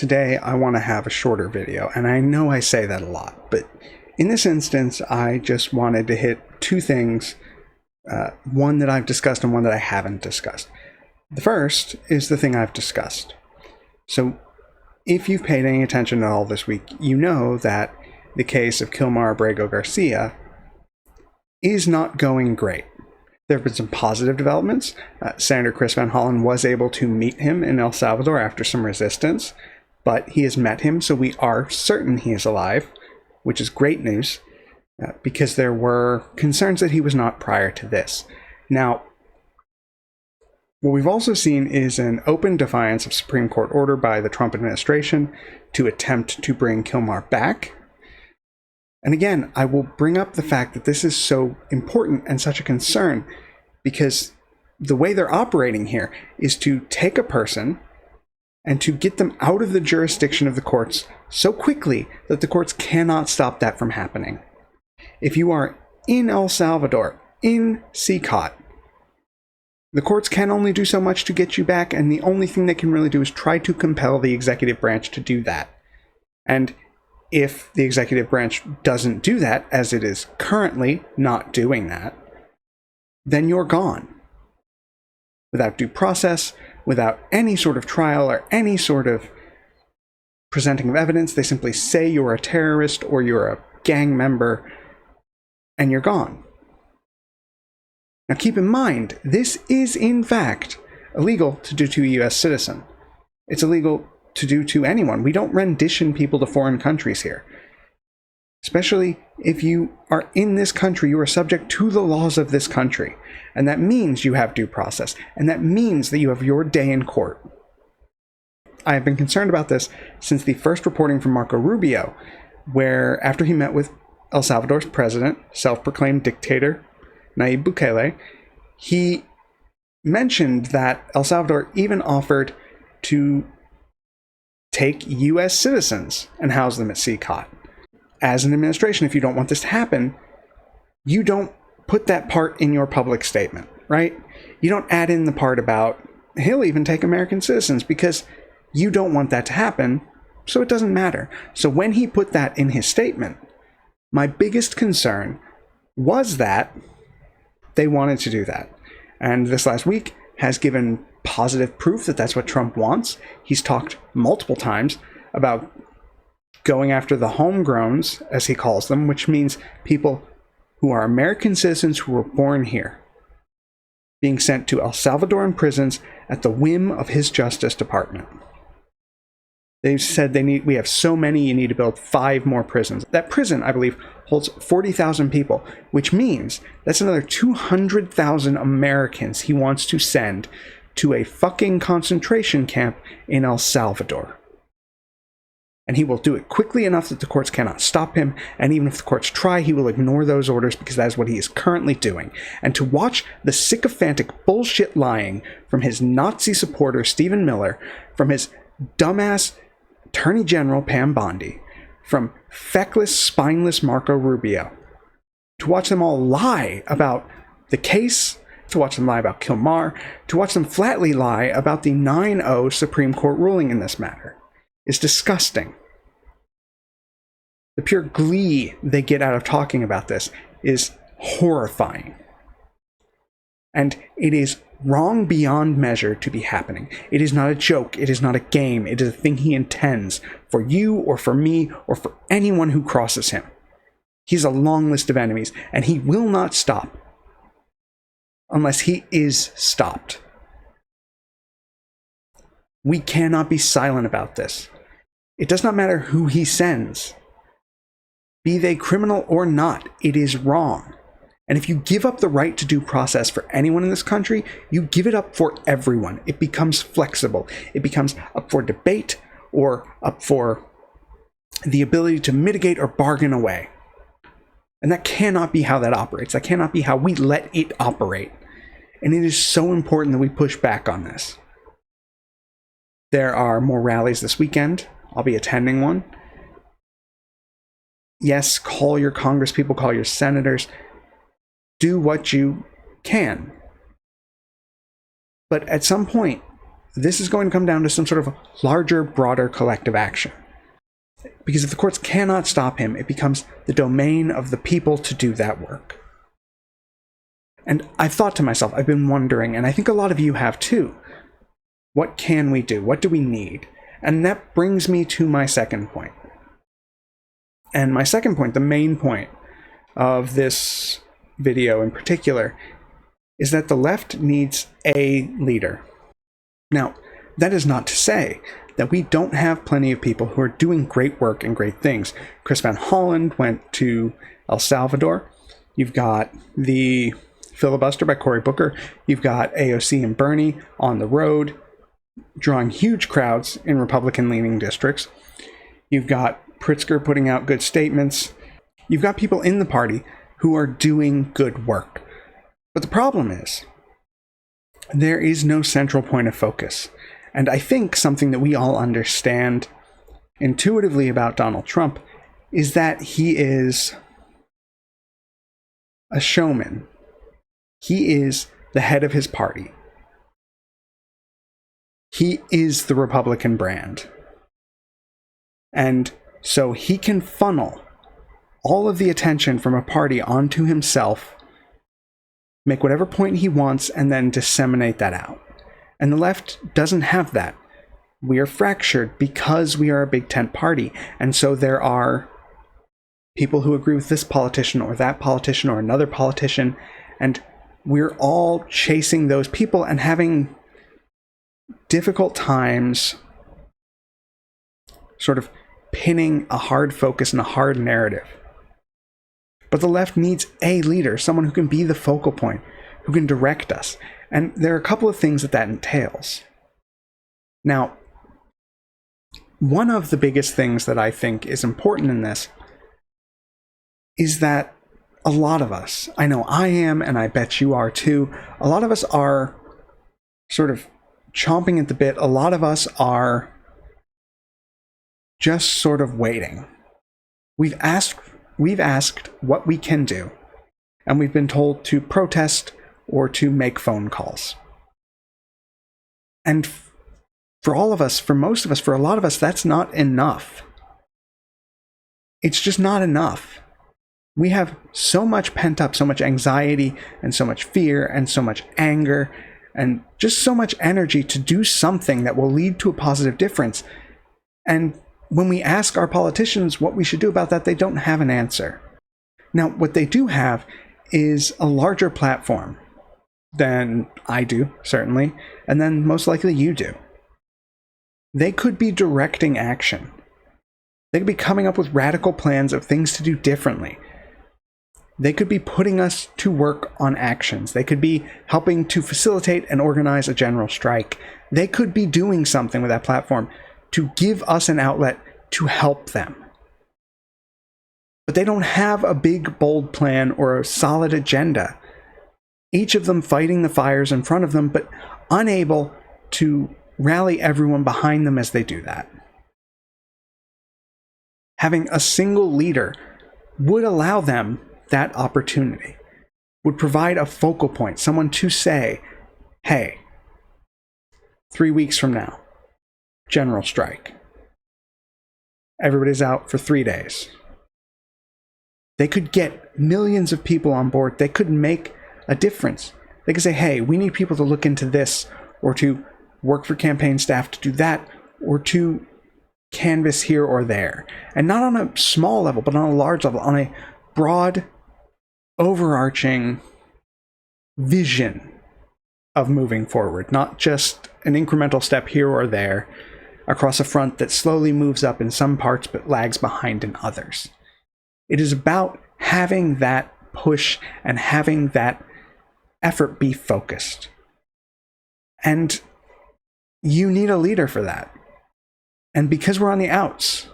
today I want to have a shorter video, and I know I say that a lot, but in this instance, I just wanted to hit two things, one that I've discussed and one that I haven't discussed. The first is the thing I've discussed. So if you've paid any attention at all this week, you know that the case of Kilmar Abrego Garcia is not going great. There have been some positive developments. Senator Chris Van Hollen was able to meet him in El Salvador after some resistance, but he has met him, so we are certain he is alive, which is great news, because there were concerns that he was not prior to this. Now, what we've also seen is an open defiance of Supreme Court order by the Trump administration to attempt to bring Kilmar back. And again, I will bring up the fact that this is so important and such a concern because the way they're operating here is to take a person and to get them out of the jurisdiction of the courts so quickly that the courts cannot stop that from happening. If you are in El Salvador, in CCOT, the courts can only do so much to get you back, and the only thing they can really do is try to compel the executive branch to do that. And if the executive branch doesn't do that, as it is currently not doing that, then you're gone. Without due process, without any sort of trial or any sort of presenting of evidence, they simply say you're a terrorist or you're a gang member, and you're gone. Now keep in mind, this is in fact illegal to do to a US citizen. It's illegal to do to anyone. We don't rendition people to foreign countries here. Especially if you are in this country, you are subject to the laws of this country. And that means you have due process. And that means that you have your day in court. I have been concerned about this since the first reporting from Marco Rubio, where after he met with El Salvador's president, self-proclaimed dictator, Nayib Bukele, he mentioned that El Salvador even offered to take U.S. citizens and house them at CCOT. As an administration, if you don't want this to happen, you don't put that part in your public statement, right? You don't add in the part about he'll even take American citizens because you don't want that to happen, so it doesn't matter. So when he put that in his statement, my biggest concern was that they wanted to do that. And this last week has given positive proof that that's what Trump wants. He's talked multiple times about going after the homegrowns, as he calls them, which means people who are American citizens who were born here, being sent to El Salvadoran prisons at the whim of his Justice Department. They've said we have so many, you need to build 5 more prisons. That prison, I believe, holds 40,000 people, which means that's another 200,000 Americans he wants to send to a fucking concentration camp in El Salvador. And he will do it quickly enough that the courts cannot stop him, and even if the courts try, he will ignore those orders because that is what he is currently doing. And to watch the sycophantic bullshit lying from his Nazi supporter Stephen Miller, from his dumbass Attorney General Pam Bondi, from feckless, spineless Marco Rubio, to watch them all lie about the case, to watch them lie about Kilmar, to watch them flatly lie about the 9-0 Supreme Court ruling in this matter, is disgusting. The pure glee they get out of talking about this is horrifying. And it is wrong beyond measure to be happening. It is not a joke. It is not a game. It is a thing he intends for you or for me or for anyone who crosses him. He's a long list of enemies, and he will not stop unless he is stopped. We cannot be silent about this. It does not matter who he sends. Be they criminal or not, it is wrong. And if you give up the right to due process for anyone in this country, you give it up for everyone. It becomes flexible. It becomes up for debate or up for the ability to mitigate or bargain away. And that cannot be how that operates. That cannot be how we let it operate. And it is so important that we push back on this. There are more rallies this weekend. I'll be attending one. Yes, call your congresspeople, call your senators. Do what you can. But at some point, this is going to come down to some sort of larger, broader collective action. Because if the courts cannot stop him, it becomes the domain of the people to do that work. And I've thought to myself, I've been wondering, and I think a lot of you have too, what can we do? What do we need? And that brings me to my second point. And my second point, the main point of this video in particular, is that the left needs a leader. Now, that is not to say that we don't have plenty of people who are doing great work and great things. Chris Van Hollen went to El Salvador. You've got the Filibuster by Cory Booker. You've got AOC and Bernie on the road, drawing huge crowds in Republican-leaning districts. You've got Pritzker putting out good statements. You've got people in the party who are doing good work. But the problem is, there is no central point of focus. And I think something that we all understand intuitively about Donald Trump is that he is a showman. He is the head of his party. He is the Republican brand. And so he can funnel all of the attention from a party onto himself, make whatever point he wants, and then disseminate that out. And the left doesn't have that. We are fractured because we are a big tent party. And so there are people who agree with this politician or that politician or another politician, and we're all chasing those people and having difficult times sort of pinning a hard focus and a hard narrative. But the left needs a leader, someone who can be the focal point, who can direct us. And there are a couple of things that entails. Now, one of the biggest things that I think is important in this is that a lot of us, I know I am, and I bet you are too, a lot of us are sort of chomping at the bit. A lot of us are just sort of waiting. We've asked what we can do, and we've been told to protest or to make phone calls. And for all of us, for most of us, for a lot of us, that's not enough. It's just not enough. We have so much pent up, so much anxiety, and so much fear, and so much anger, and just so much energy to do something that will lead to a positive difference. And when we ask our politicians what we should do about that, they don't have an answer. Now, what they do have is a larger platform than I do, certainly, and then most likely you do. They could be directing action. They could be coming up with radical plans of things to do differently. They could be putting us to work on actions. They could be helping to facilitate and organize a general strike. They could be doing something with that platform to give us an outlet to help them. But they don't have a big, bold plan or a solid agenda. Each of them fighting the fires in front of them, but unable to rally everyone behind them as they do that. Having a single leader would allow them that opportunity, would provide a focal point, someone to say, hey, 3 weeks from now, general strike. Everybody's out for 3 days. They could get millions of people on board. They could make a difference. They could say, hey, we need people to look into this, or to work for campaign staff to do that, or to canvass here or there. And not on a small level, but on a large level, on a broad, overarching vision of moving forward, not just an incremental step here or there across a front that slowly moves up in some parts but lags behind in others. It is about having that push and having that effort be focused. And you need a leader for that. And because we're on the outs,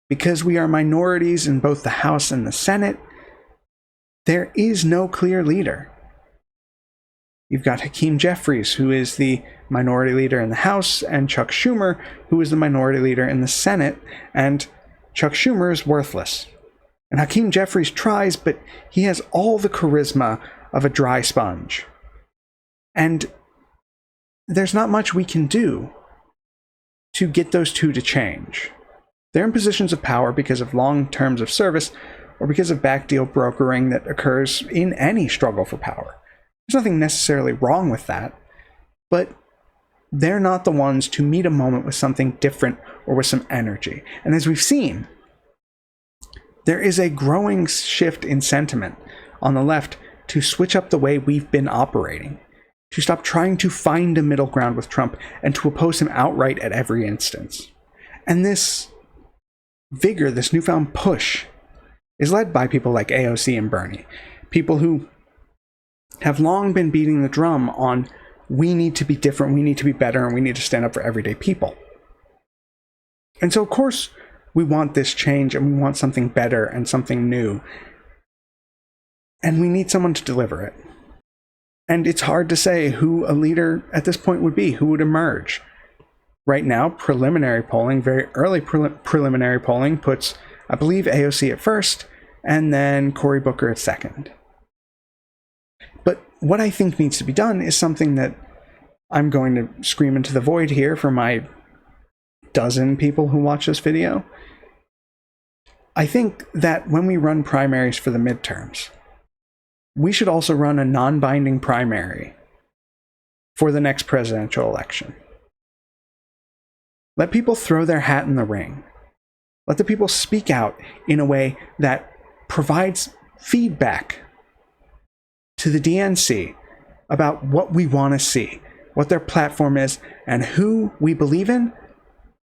because we are minorities in both the House and the Senate, there is no clear leader. You've got Hakeem Jeffries, who is the minority leader in the House, and Chuck Schumer, who is the minority leader in the Senate, and Chuck Schumer is worthless. And Hakeem Jeffries tries, but he has all the charisma of a dry sponge. And there's not much we can do to get those two to change. They're in positions of power because of long terms of service or because of back deal brokering that occurs in any struggle for power. There's nothing necessarily wrong with that, but they're not the ones to meet a moment with something different or with some energy. And as we've seen, there is a growing shift in sentiment on the left to switch up the way we've been operating, to stop trying to find a middle ground with Trump and to oppose him outright at every instance. And this vigor, this newfound push, is led by people like AOC and Bernie, people who have long been beating the drum on we need to be different, we need to be better, and we need to stand up for everyday people. And so, of course, we want this change and we want something better and something new. And we need someone to deliver it. And it's hard to say who a leader at this point would be, who would emerge. Right now, preliminary polling, very early preliminary polling, puts, I believe, AOC at first, and then Cory Booker at second. But what I think needs to be done is something that I'm going to scream into the void here for my dozen people who watch this video. I think that when we run primaries for the midterms, we should also run a non-binding primary for the next presidential election. Let people throw their hat in the ring. Let the people speak out in a way that provides feedback to the DNC about what we want to see, what their platform is, and who we believe in,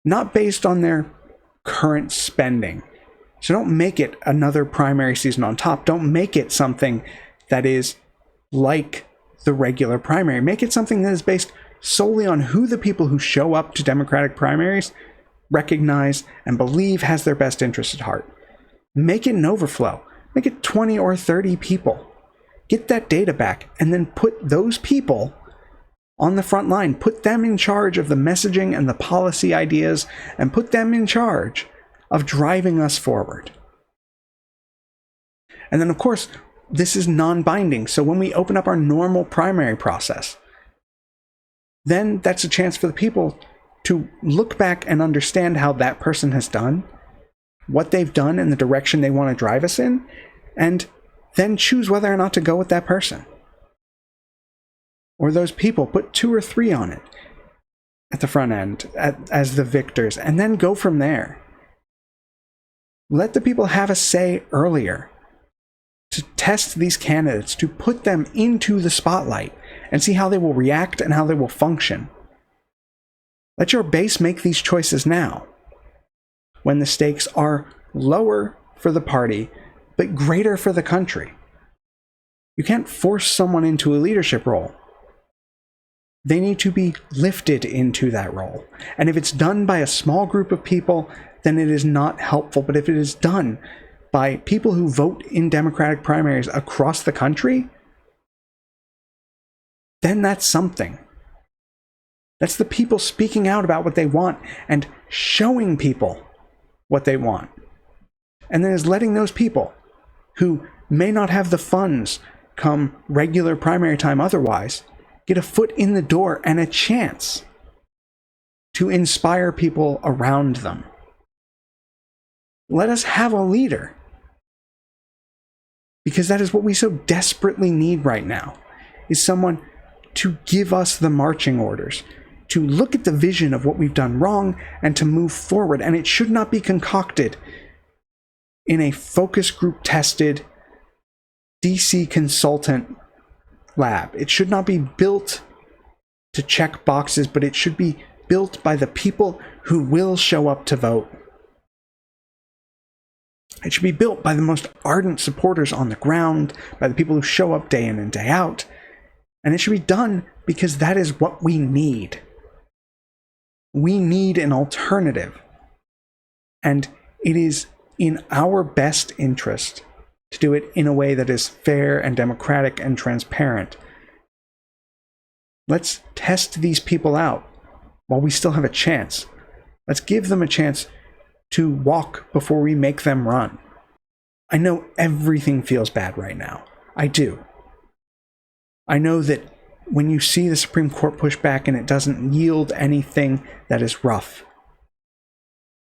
not based on their current spending. So don't make it another primary season on top. Don't make it something that is like the regular primary. Make it something that is based solely on who the people who show up to Democratic primaries recognize and believe has their best interest at heart. Make it an overflow. Make it 20 or 30 people. Get that data back and then put those people on the front line. Put them in charge of the messaging and the policy ideas, and put them in charge of driving us forward. And then, of course, this is non-binding. So when we open up our normal primary process, then that's a chance for the people to look back and understand how that person has done, what they've done and the direction they want to drive us in, and then choose whether or not to go with that person. Or those people, put 2 or 3 on it at the front end as the victors, and then go from there. Let the people have a say earlier to test these candidates, to put them into the spotlight and see how they will react and how they will function. Let your base make these choices now, when the stakes are lower for the party, but greater for the country. You can't force someone into a leadership role. They need to be lifted into that role. And if it's done by a small group of people, then it is not helpful. But if it is done by people who vote in Democratic primaries across the country, then that's something. That's the people speaking out about what they want and showing people what they want. And then is letting those people who may not have the funds come regular primary time otherwise get a foot in the door and a chance to inspire people around them. Let us have a leader, because that is what we so desperately need right now, is someone to give us the marching orders, to look at the vision of what we've done wrong and to move forward. And it should not be concocted in a focus group tested DC consultant lab. It should not be built to check boxes, but it should be built by the people who will show up to vote. It should be built by the most ardent supporters on the ground, by the people who show up day in and day out. And it should be done because that is what we need. We need an alternative. And it is in our best interest to do it in a way that is fair and democratic and transparent. Let's test these people out while we still have a chance. Let's give them a chance to walk before we make them run. I know everything feels bad right now. I do. I know that when you see the Supreme Court push back and it doesn't yield anything that is rough.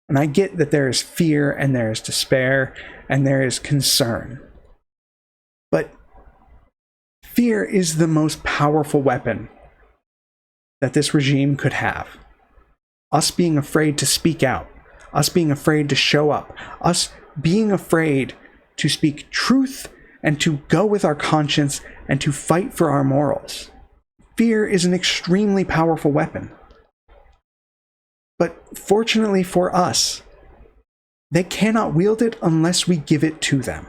And I get that there is fear and there is despair and there is concern. But fear is the most powerful weapon that this regime could have. Us being afraid to speak out, us being afraid to show up, us being afraid to speak truth and to go with our conscience and to fight for our morals. Fear is an extremely powerful weapon. But fortunately for us, they cannot wield it unless we give it to them.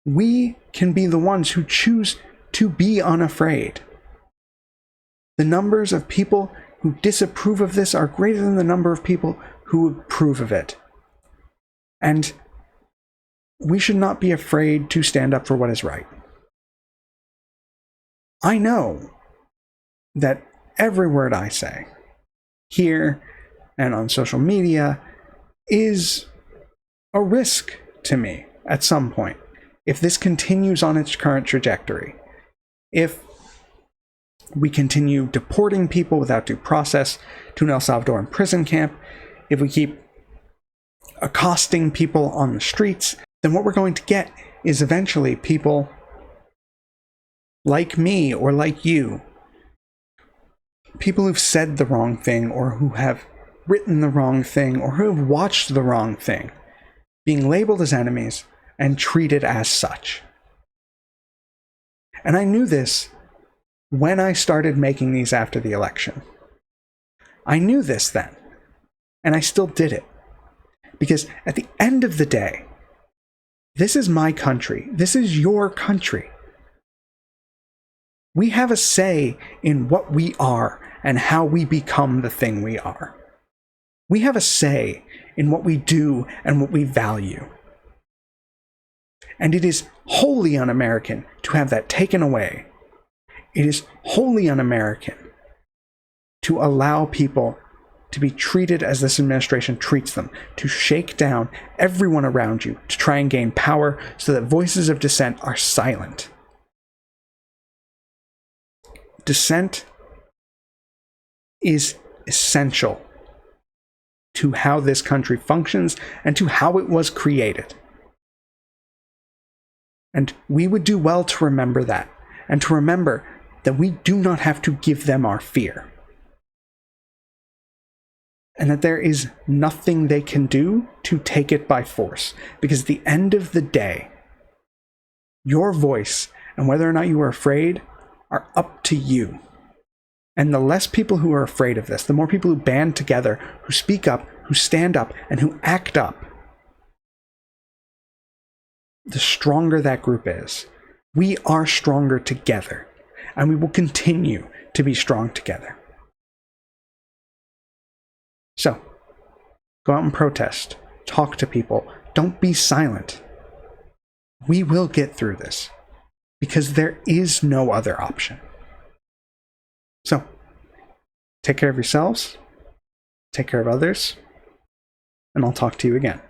We can be the ones who choose to be unafraid. The numbers of people who disapprove of this are greater than the number of people who approve of it. And we should not be afraid to stand up for what is right. I know that every word I say, here and on social media, is a risk to me at some point. If this continues on its current trajectory, if we continue deporting people without due process to an El Salvadoran prison camp, if we keep accosting people on the streets, then what we're going to get is eventually people like me or like you, people who've said the wrong thing or who have written the wrong thing or who have watched the wrong thing, being labeled as enemies and treated as such. And I knew this when I started making these after the election. I knew this then, and I still did it. Because at the end of the day, this is my country. This is your country. We have a say in what we are and how we become the thing we are. We have a say in what we do and what we value. And it is wholly un-American to have that taken away. It is wholly un-American to allow people to be treated as this administration treats them, to shake down everyone around you, to try and gain power so that voices of dissent are silent. Dissent is essential to how this country functions and to how it was created. And we would do well to remember that, and to remember that we do not have to give them our fear. And that there is nothing they can do to take it by force. Because at the end of the day, your voice and whether or not you are afraid are up to you. And the less people who are afraid of this, the more people who band together, who speak up, who stand up, and who act up, the stronger that group is. We are stronger together, and we will continue to be strong together. So, go out and protest. Talk to people. Don't be silent. We will get through this, because there is no other option. So, take care of yourselves, take care of others, and I'll talk to you again.